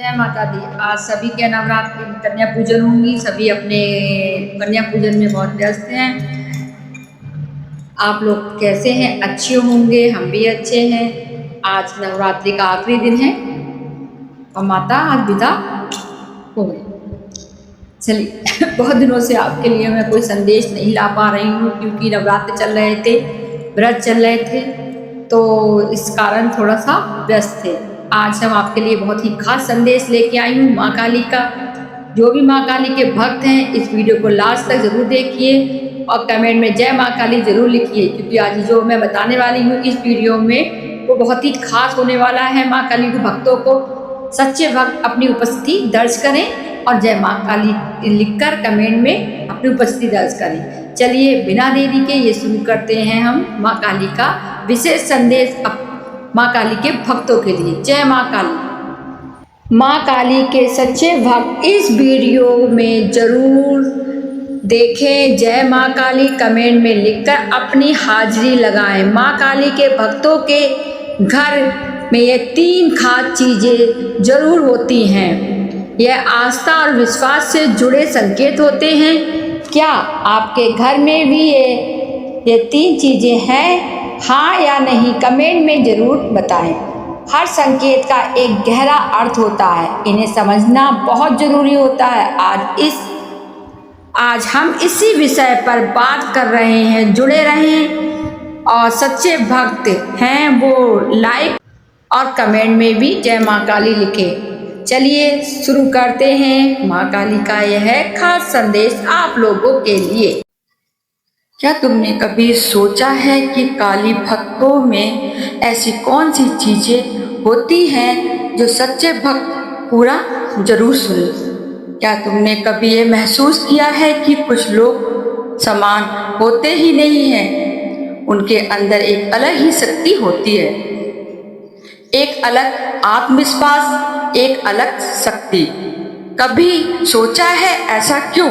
जय माता दी। आज सभी के नवरात्रि में कन्या पूजन होंगी। सभी अपने कन्या पूजन में बहुत व्यस्त हैं। आप लोग कैसे हैं? अच्छे होंगे, हम भी अच्छे हैं। आज नवरात्रि का आखिरी दिन है और माता आज विदा हो गई। चलिए बहुत दिनों से आपके लिए मैं कोई संदेश नहीं ला पा रही हूँ क्योंकि नवरात्र चल रहे थे, व्रत चल रहे थे, तो इस कारण थोड़ा सा व्यस्त थे। आज हम आपके लिए बहुत ही खास संदेश लेके आई हूँ माँ काली का। जो भी माँ काली के भक्त हैं इस वीडियो को लास्ट तक जरूर देखिए और कमेंट में जय माँ काली जरूर लिखिए, क्योंकि आज जो मैं बताने वाली हूँ इस वीडियो में वो बहुत ही खास होने वाला है। माँ काली के भक्तों को सच्चे भक्त अपनी उपस्थिति दर्ज करें और जय माँ काली लिखकर कमेंट में अपनी उपस्थिति दर्ज करें। चलिए बिना देरी के ये शुरू करते हैं हम माँ काली का विशेष संदेश माँ काली के भक्तों के लिए। जय माँ काली। माँ काली के सच्चे भक्त इस वीडियो में जरूर देखें जय माँ काली, कमेंट में लिखकर अपनी हाजिरी लगाएं। माँ काली के भक्तों के घर में ये 3 खास चीजें जरूर होती हैं। यह आस्था और विश्वास से जुड़े संकेत होते हैं। क्या आपके घर में भी ये 3 चीजें हैं? हाँ या नहीं कमेंट में जरूर बताएं। हर संकेत का एक गहरा अर्थ होता है, इन्हें समझना बहुत जरूरी होता है। आज हम इसी विषय पर बात कर रहे हैं। जुड़े रहें और सच्चे भक्त हैं वो लाइक और कमेंट में भी जय माँ काली लिखें। चलिए शुरू करते हैं माँ काली का यह खास संदेश आप लोगों के लिए। क्या तुमने कभी सोचा है कि काली भक्तों में ऐसी कौन सी चीजें होती हैं जो सच्चे भक्त पूरा जरूर सुने? क्या तुमने कभी ये महसूस किया है कि कुछ लोग समान होते ही नहीं हैं, उनके अंदर एक अलग ही शक्ति होती है, एक अलग आत्मविश्वास, एक अलग शक्ति। कभी सोचा है ऐसा क्यों?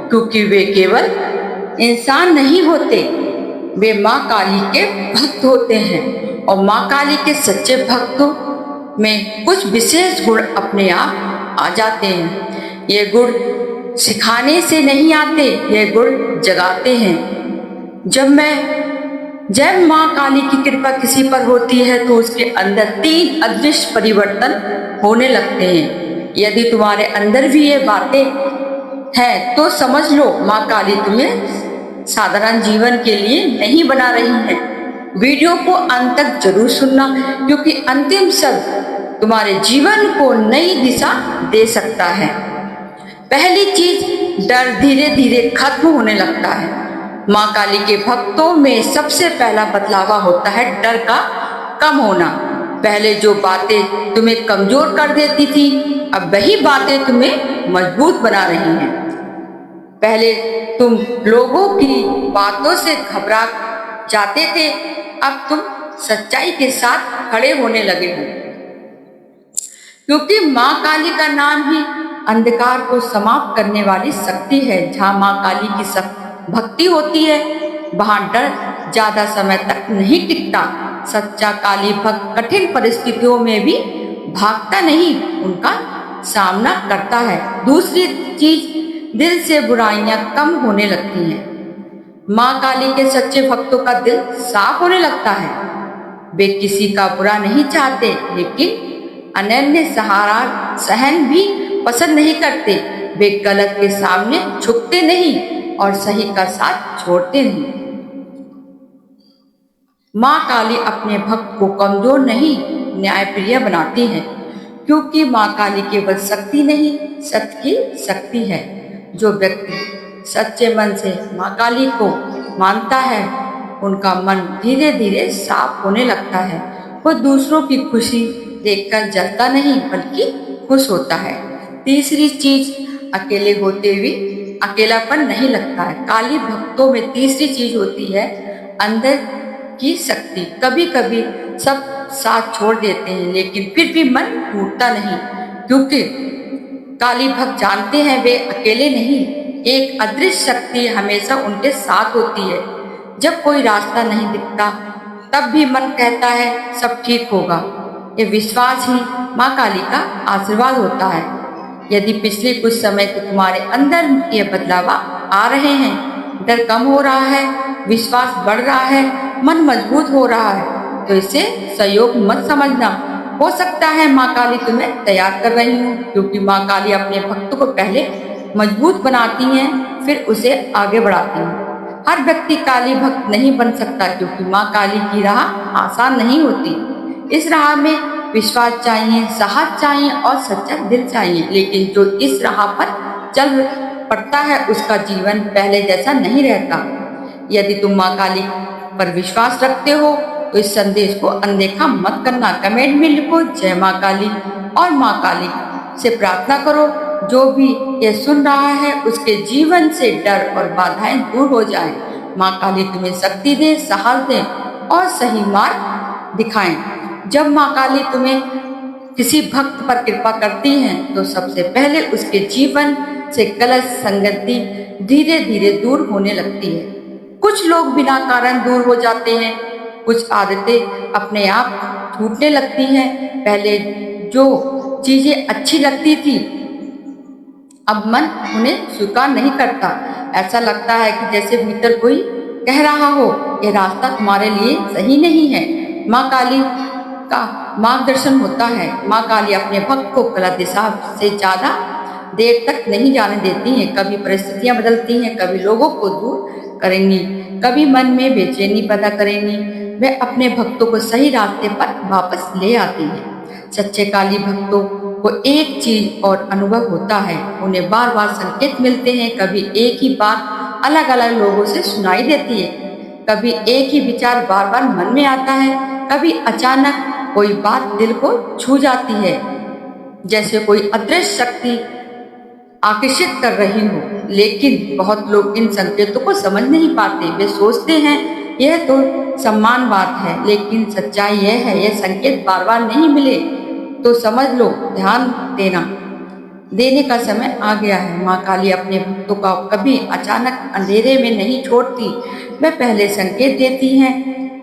क्योंकि वे केवल इंसान नहीं होते, वे माँ काली के भक्त होते हैं और माँ काली के सच्चे भक्तों में कुछ विशेष गुण अपने आप आ जाते हैं। ये गुण सिखाने से नहीं आते, ये गुण जगाते हैं। जब माँ काली की कृपा किसी पर होती है तो उसके अंदर 3 अदृश्य परिवर्तन होने लगते हैं। यदि तुम्हारे अंदर भी ये बातें हैं तो समझ लो माँ काली तुम्हें साधारण जीवन के लिए नहीं बना रही है। वीडियो को अंत तक जरूर सुनना, क्योंकि अंतिम शब्द तुम्हारे जीवन को नई दिशा दे सकता है। पहली चीज, डर धीरे धीरे खत्म होने लगता है। माँ काली के भक्तों में सबसे पहला बदलाव होता है डर का कम होना। पहले जो बातें तुम्हें कमजोर कर देती थी, अब वही बातें तुम्हें मजबूत बना रही हैं। पहले तुम लोगों की बातों से घबरा जाते थे, अब तुम सच्चाई के साथ खड़े होने लगे हो, क्योंकि माँ काली का नाम ही अंधकार को समाप्त करने वाली शक्ति है। जहाँ माँ काली की भक्ति होती है वहां डर ज्यादा समय तक नहीं टिकता। सच्चा काली भक्त कठिन परिस्थितियों में भी भागता नहीं, उनका सामना करता है। दूसरी चीज, दिल से बुराइयां कम होने लगती हैं। माँ काली के सच्चे भक्तों का दिल साफ होने लगता है। वे किसी का बुरा नहीं चाहते, लेकिन अनन्य सहारा सहन भी पसंद नहीं करते। वे गलत के सामने झुकते नहीं और सही का साथ छोड़ते नहीं। माँ काली अपने भक्त को कमजोर नहीं, न्यायप्रिय बनाती है, क्योंकि माँ काली केवल शक्ति नहीं, सत्य की शक्ति है। जो व्यक्ति सच्चे मन से माँ काली को मानता है, उनका मन धीरे धीरे साफ होने लगता है। वो दूसरों की खुशी देखकर जलता नहीं, बल्कि खुश होता है। तीसरी चीज, अकेले होते हुए अकेलापन नहीं लगता है। काली भक्तों में तीसरी चीज होती है अंदर की शक्ति। कभी कभी सब साथ छोड़ देते हैं, लेकिन फिर भी मन टूटता नहीं, क्योंकि काली भक्त जानते हैं वे अकेले नहीं, एक अदृश्य शक्ति हमेशा उनके साथ होती है। जब कोई रास्ता नहीं दिखता तब भी मन कहता है सब ठीक होगा, ये विश्वास ही माँ काली का आशीर्वाद होता है। यदि पिछले कुछ समय से तुम्हारे अंदर ये बदलाव आ रहे हैं, डर कम हो रहा है, विश्वास बढ़ रहा है, मन मजबूत हो रहा है, तो इसे सहयोग मत समझना। हो सकता है माँ काली तुम्हें तैयार कर रही हूँ, क्योंकि माँ काली अपने भक्त को पहले मजबूत बनाती हैं, फिर उसे आगे बढ़ाती हैं। हर व्यक्ति काली भक्त नहीं बन सकता, क्योंकि माँ काली की राह आसान नहीं होती। इस राह में विश्वास चाहिए, साहस चाहिए और सच्चा दिल चाहिए। लेकिन जो इस राह पर चल पड़ता है, उसका जीवन पहले जैसा नहीं रहता। यदि तुम माँ काली पर विश्वास रखते हो तो इस संदेश को अनदेखा मत करना। कमेंट में लिखो जय माँ काली और माँ काली से प्रार्थना करो जो भी ये सुन रहा है उसके जीवन से डर और बाधाएं दूर हो जाएं। माँ काली तुम्हें शक्ति दे, साहस दे और सही मार्ग दिखाएं। जब माँ काली तुम्हें किसी भक्त पर कृपा करती हैं तो सबसे पहले उसके जीवन से गलत संगति धीरे धीरे दूर होने लगती है। कुछ लोग बिना कारण दूर हो जाते हैं, कुछ आदतें अपने आप छूटने लगती हैं। पहले जो चीजें अच्छी लगती थी अब मन उन्हें स्वीकार नहीं करता। ऐसा लगता है कि जैसे भीतर कोई कह रहा हो यह रास्ता तुम्हारे लिए सही नहीं है। माँ काली का मार्गदर्शन होता है। माँ काली अपने भक्त को गलत दिशा से ज्यादा देर तक नहीं जाने देती हैं। कभी परिस्थितियां बदलती हैं, कभी लोगों को दूर करेंगी, कभी मन में बेचैनी पैदा करेंगी। वे अपने भक्तों को सही रास्ते पर वापस ले आती हैं। सच्चे काली भक्तों को एक चीज और अनुभव होता है, उन्हें बार बार संकेत मिलते हैं। कभी एक ही बात अलग अलग लोगों से सुनाई देती है, कभी एक ही विचार बार बार मन में आता है, कभी अचानक कोई बात दिल को छू जाती है, जैसे कोई अदृश्य शक्ति आकर्षित कर रही हो। लेकिन बहुत लोग इन संकेतों को समझ नहीं पाते। वे सोचते हैं यह तो सम्मान बात है, लेकिन सच्चाई यह है यह संकेत बार बार नहीं मिले तो समझ लो ध्यान देने का समय आ गया है। माँ काली अपने भक्तों का कभी अचानक अंधेरे में नहीं छोड़ती। वे पहले संकेत देती हैं,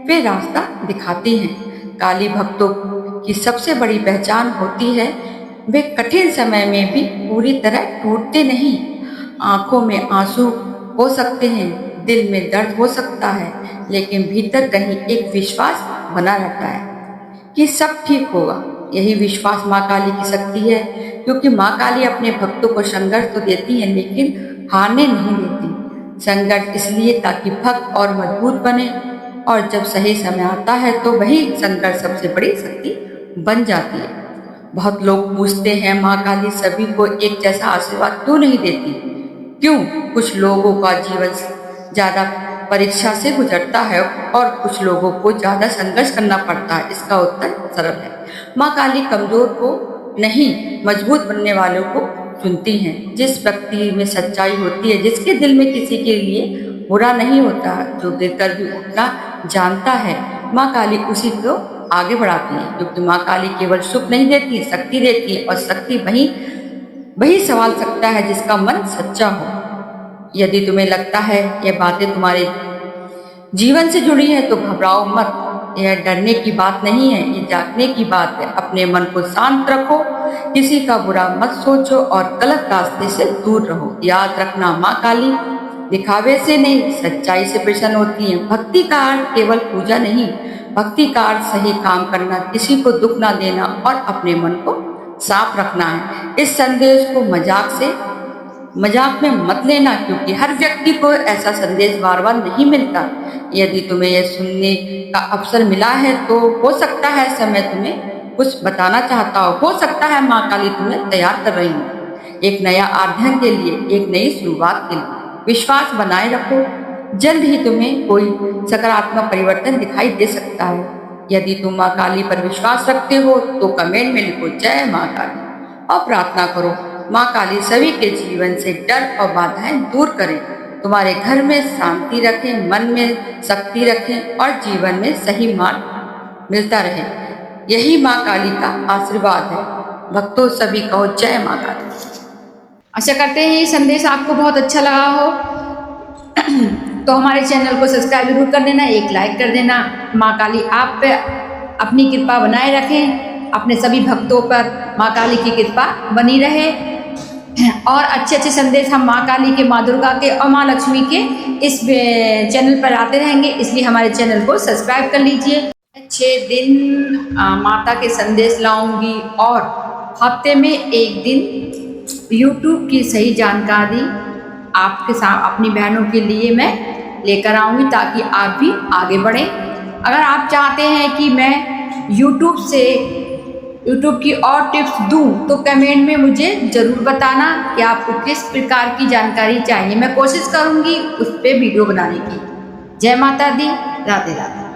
वे रास्ता दिखाती हैं। काली भक्तों की सबसे बड़ी पहचान होती है वे कठिन समय में भी पूरी तरह टूटते नहीं। आंखों में आंसू हो सकते हैं, दिल में दर्द हो सकता है, लेकिन भीतर कहीं एक विश्वास बना रहता है कि सब ठीक होगा। यही विश्वास माँ काली की शक्ति है, क्योंकि माँ काली अपने भक्तों को संघर्ष तो देती है लेकिन हारने नहीं देती। संघर्ष इसलिए ताकि भक्त और मजबूत बने, और जब सही समय आता है तो वही संघर्ष सबसे बड़ी शक्ति बन जाती है। बहुत लोग पूछते हैं माँ काली सभी को एक जैसा आशीर्वाद क्यों नहीं देती, क्यों कुछ लोगों का जीवन ज्यादा परीक्षा से गुजरता है और कुछ लोगों को ज्यादा संघर्ष करना पड़ता है। इसका उत्तर सरल है, माँ काली कमजोर को नहीं मजबूत बनने वालों को चुनती हैं। जिस व्यक्ति में सच्चाई होती है, जिसके दिल में किसी के लिए बुरा नहीं होता, जो गिरकर भी उठना जानता है, माँ काली उसी को आगे बढ़ाती है। क्योंकि माँ काली केवल सुख नहीं देती, शक्ति देती है, और शक्ति वही संभाल सकता है जिसका मन सच्चा हो। यदि तुम्हें लगता है ये बातें तुम्हारे जीवन से जुड़ी है तो घबराओ मत। यह डरने की बात नहीं है, ये जागने की बात है। अपने मन को शांत रखो, किसी का बुरा मत सोचो और गलत रास्ते से दूर रहो। याद रखना माँ काली दिखावे से नहीं सच्चाई से प्रसन्न होती है। भक्ति का अर्थ केवल पूजा नहीं, भक्ति का अर्थ सही काम करना, किसी को दुख ना देना और अपने मन को साफ रखना है। इस संदेश को मजाक में मत लेना, क्योंकि हर व्यक्ति को ऐसा संदेश बार बार नहीं मिलता। यदि तुम्हें यह सुनने का अवसर मिला है तो हो सकता है समय तुम्हें कुछ बताना चाहता हो सकता है माँ काली तुम्हें तैयार कर रही हो एक नया अध्ययन के लिए, एक नई शुरुआत के लिए। विश्वास बनाए रखो, जल्द ही तुम्हें कोई सकारात्मक परिवर्तन दिखाई दे सकता है। यदि तुम माँ काली पर विश्वास रखते हो तो कमेंट में लिखो जय माँ काली और प्रार्थना करो माँ काली सभी के जीवन से डर और बाधाएं दूर करें, तुम्हारे घर में शांति रखें, मन में शक्ति रखें और जीवन में सही मार्ग मिलता रहे। यही माँ काली का आशीर्वाद है। भक्तों सभी कहो जय माँ काली। आशा करते हैं ये संदेश आपको बहुत अच्छा लगा हो तो हमारे चैनल को सब्सक्राइब जरूर कर देना, एक लाइक कर देना। माँ काली आप पे अपनी कृपा बनाए रखें अपने सभी भक्तों पर माँ काली की कृपा बनी रहे और अच्छे अच्छे संदेश हम माँ काली के, माँ दुर्गा के और माँ लक्ष्मी के इस चैनल पर आते रहेंगे, इसलिए हमारे चैनल को सब्सक्राइब कर लीजिए। 6 दिन माता के संदेश लाऊंगी और हफ्ते में 1 दिन यूट्यूब की सही जानकारी आपके साथ अपनी बहनों के लिए मैं लेकर आऊँगी, ताकि आप भी आगे बढ़ें। अगर आप चाहते हैं कि मैं यूट्यूब की और टिप्स दूं तो कमेंट में मुझे ज़रूर बताना कि आपको किस प्रकार की जानकारी चाहिए। मैं कोशिश करूंगी उस पर वीडियो बनाने की। जय माता दी, राधे राधे।